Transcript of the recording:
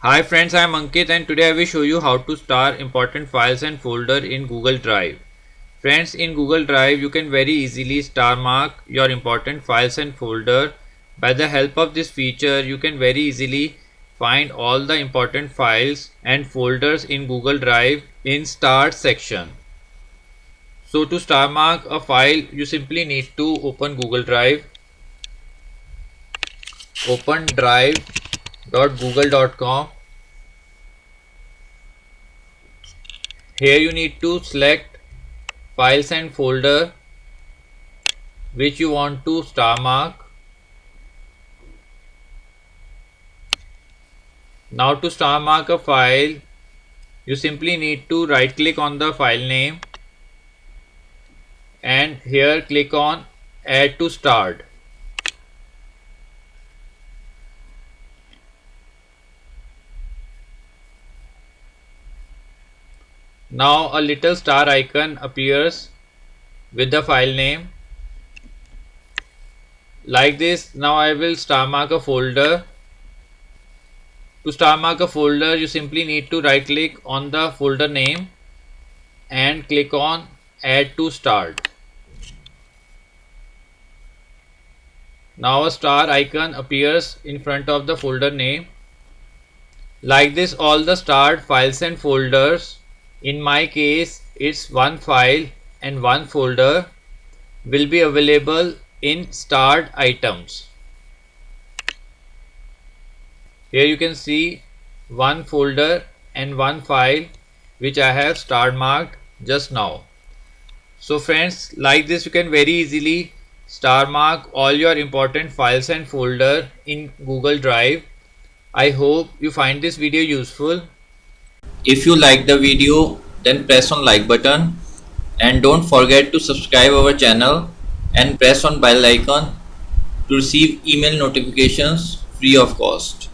Hi friends, I am Ankit and today I will show you how to star important files and folder in Google Drive. Friends, in Google Drive you can very easily star mark your important files and folder. By the help of this feature you can very easily find all the important files and folders in Google Drive in Start section. So to star mark a file you simply need to open Google Drive, open drive.google.com. Here you need to select files and folder which you want to star mark. Now to star mark a file, you simply need to right click on the file name and here click on add to start. Now a little star icon appears with the file name. Like this, now I will star mark a folder. To star mark a folder, you simply need to right click on the folder name and click on add to start. Now a star icon appears in front of the folder name. Like this, all the starred files and folders, in my case it's one file and one folder, will be available in starred items. Here you can see one folder and one file which I have star marked just now. So friends, like this you can very easily star mark all your important files and folder in Google Drive. I hope you find this video useful. If you like the video, then press on like button and don't forget to subscribe our channel and press on bell icon to receive email notifications free of cost.